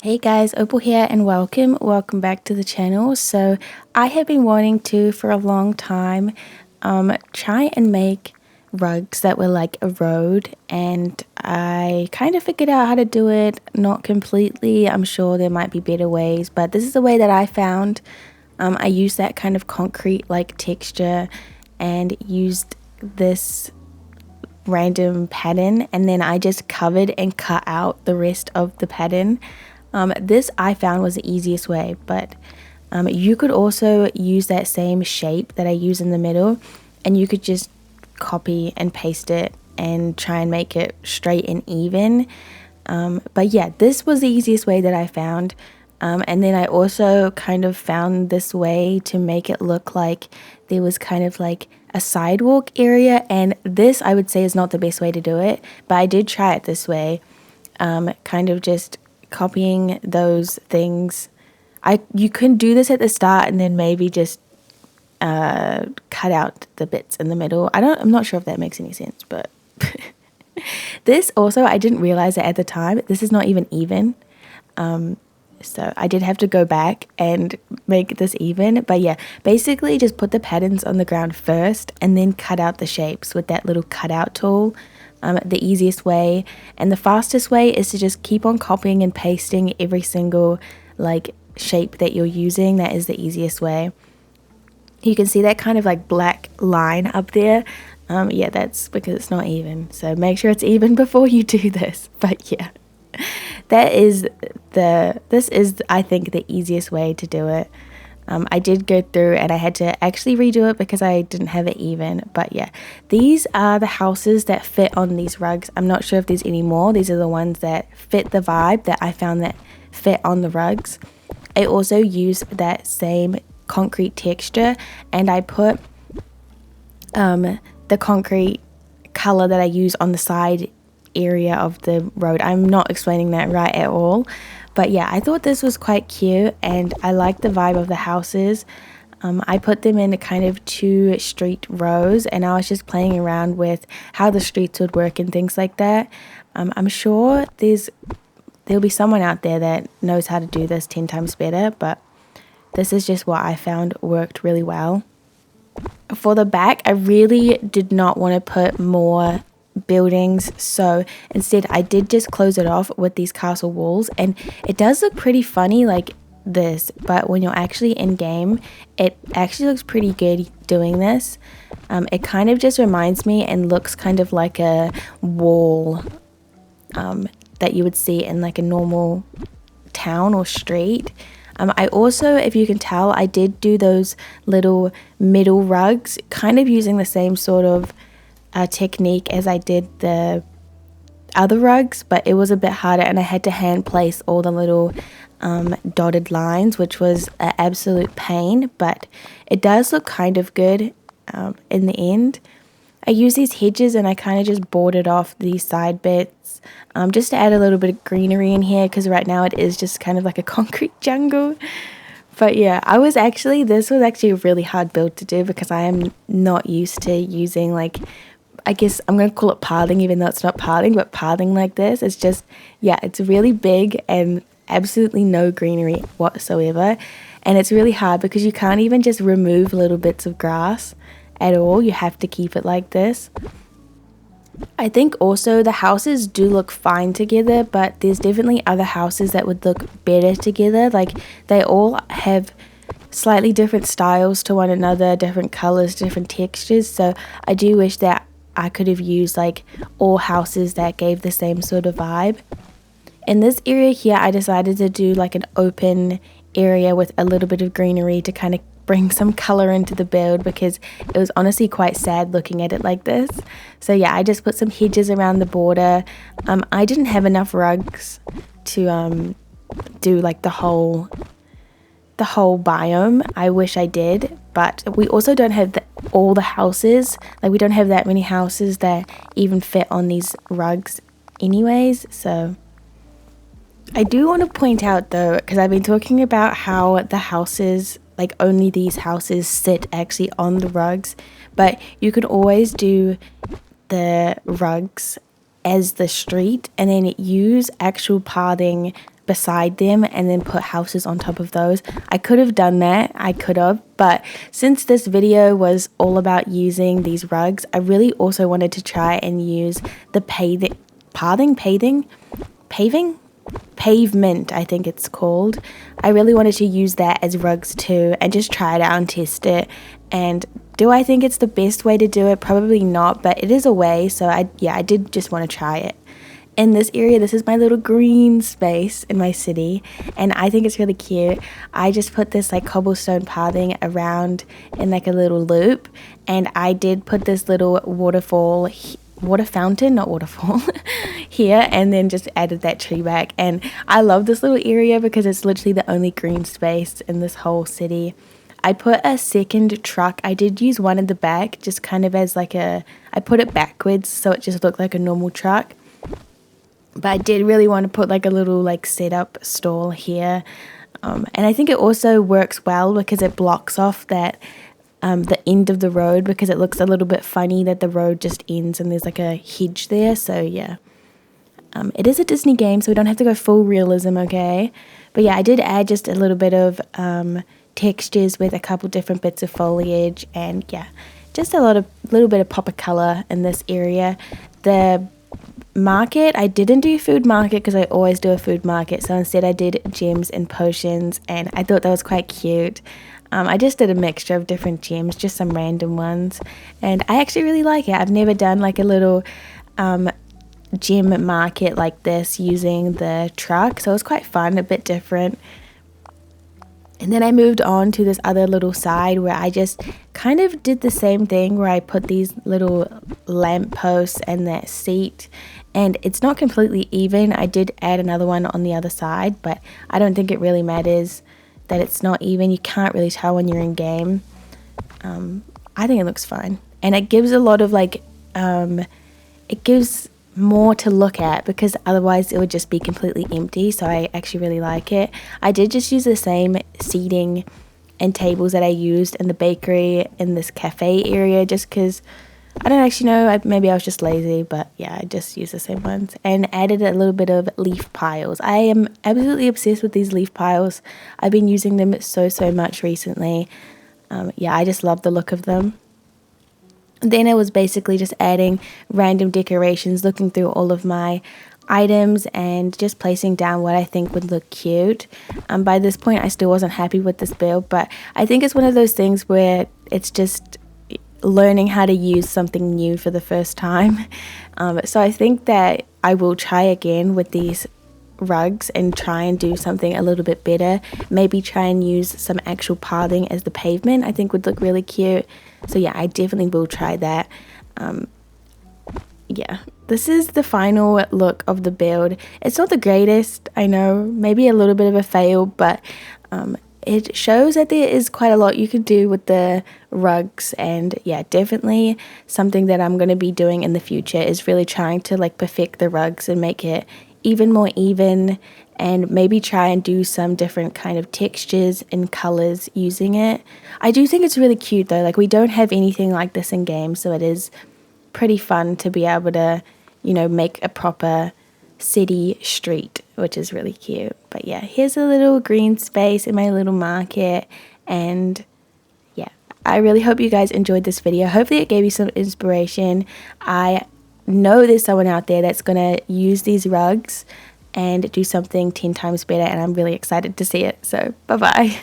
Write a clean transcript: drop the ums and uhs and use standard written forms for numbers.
Hey guys, Opal here and welcome back to the channel. So I have been wanting to for a long time try and make rugs that were like a road, and I kind of figured out how to do it, not completely. I'm sure there might be better ways, but this is the way that I found. I used that kind of concrete like texture and used this random pattern, and then I just covered and cut out the rest of the pattern. This I found was the easiest way, but you could also use that same shape that I use in the middle, and you could just copy and paste it and try and make it straight and even. But yeah, this was the easiest way that I found. And then I also kind of found this way to make it look like there was kind of like a sidewalk area, and this I would say is not the best way to do it, but I did try it this way, kind of just copying those things. You can do this at the start and then maybe just cut out the bits in the middle. I'm not sure if that makes any sense, but this also, I didn't realize it at the time. This is not even. So I did have to go back and make this even. But yeah, basically just put the patterns on the ground first and then cut out the shapes with that little cutout tool. The easiest way and the fastest way is to just keep on copying and pasting every single like shape that you're using. That is the easiest way. You can see that kind of like black line up there. Yeah, that's because it's not even. So make sure it's even before you do this. But yeah. This is I think the easiest way to do it. I did go through and I had to actually redo it because I didn't have it even. But yeah, these are the houses that fit on these rugs. I'm not sure if there's any more. These are the ones that fit the vibe that I found that fit on the rugs. I also used that same concrete texture, and I put the concrete color that I use on the side area of the road. I'm not explaining that right at all, but yeah, I thought this was quite cute and I like the vibe of the houses. I put them in a kind of two street rows, and I was just playing around with how the streets would work and things like that. I'm sure there'll be someone out there that knows how to do this 10 times better, but this is just what I found worked really well. For the back, I really did not want to put more buildings, so instead I did just close it off with these castle walls, and it does look pretty funny like this, but when you're actually in game it actually looks pretty good doing this. It kind of just reminds me and looks kind of like a wall that you would see in like a normal town or street. I also, if you can tell, I did do those little middle rugs kind of using the same sort of technique as I did the other rugs, but it was a bit harder and I had to hand place all the little dotted lines, which was an absolute pain, but it does look kind of good in the end. I use these hedges and I kind of just bordered off these side bits just to add a little bit of greenery in here, because right now it is just kind of like a concrete jungle. But yeah, this was actually a really hard build to do because I am not used to using like, I guess I'm going to call it pathing, even though it's not pathing, but pathing like this. It's just, yeah, it's really big and absolutely no greenery whatsoever. And it's really hard because you can't even just remove little bits of grass at all. You have to keep it like this. I think also the houses do look fine together, but there's definitely other houses that would look better together. Like they all have slightly different styles to one another, different colors, different textures. So I do wish that I could have used like all houses that gave the same sort of vibe. In this area here, I decided to do like an open area with a little bit of greenery to kind of bring some color into the build, because it was honestly quite sad looking at it like this. So yeah, I just put some hedges around the border. I didn't have enough rugs to do like the whole biome. I wish I did, but we also don't have all the houses. Like we don't have that many houses that even fit on these rugs anyways. So I do want to point out though, because I've been talking about how the houses, like only these houses sit actually on the rugs, but you could always do the rugs as the street and then use actual pathing beside them and then put houses on top of those. I could have done that, but since this video was all about using these rugs, I really also wanted to try and use the pavement, I think it's called. I really wanted to use that as rugs too and just try it out and test it. And do I think it's the best way to do it? Probably not, but it is a way, so I did just want to try it. In this area, this is my little green space in my city, and I think it's really cute. I just put this like cobblestone pathing around in like a little loop, and I did put this little water fountain, not waterfall, here, and then just added that tree back. And I love this little area because it's literally the only green space in this whole city. I put a second truck. I did use one in the back, just kind of as like I put it backwards so it just looked like a normal truck. But I did really want to put like a little like setup stall here. And I think it also works well because it blocks off that the end of the road, because it looks a little bit funny that the road just ends and there's like a hedge there. So yeah, it is a Disney game, so we don't have to go full realism, okay? But yeah, I did add just a little bit of textures with a couple different bits of foliage, and yeah, just a little bit of pop of color in this area. The market, I didn't do food market because I always do a food market, so instead I did gems and potions, and I thought that was quite cute. I just did a mixture of different gems, just some random ones, and I actually really like it. I've never done like a little gem market like this using the truck, so it was quite fun, a bit different. And then I moved on to this other little side where I just kind of did the same thing, where I put these little lamp posts and that seat, and it's not completely even. I did add another one on the other side, but I don't think it really matters that it's not even. You can't really tell when you're in game. I think it looks fine, and it gives a lot of like it gives more to look at, because otherwise it would just be completely empty. So I actually really like it. I did just use the same seating and tables that I used in the bakery in this cafe area, just because I don't actually know, maybe I was just lazy, but yeah, I just used the same ones and added a little bit of leaf piles. I am absolutely obsessed with these leaf piles. I've been using them so much recently. Yeah, I just love the look of them. Then it was basically just adding random decorations, looking through all of my items and just placing down what I think would look cute. By this point, I still wasn't happy with this build, but I think it's one of those things where it's just learning how to use something new for the first time. So I think that I will try again with these rugs and try and do something a little bit better. Maybe try and use some actual pathing as the pavement. I think would look really cute. So yeah, I definitely will try that. Yeah, this is the final look of the build. It's not the greatest, I know, maybe a little bit of a fail, but it shows that there is quite a lot you can do with the rugs. And yeah, definitely something that I'm going to be doing in the future is really trying to like perfect the rugs and make it even more even, and maybe try and do some different kind of textures and colors using it. I do think it's really cute though. Like, we don't have anything like this in game, so it is pretty fun to be able to, you know, make a proper city street, which is really cute. But yeah, here's a little green space in my little market, and yeah, I really hope you guys enjoyed this video. Hopefully it gave you some inspiration. I know there's someone out there that's gonna use these rugs and do something 10 times better, and I'm really excited to see it. So bye bye.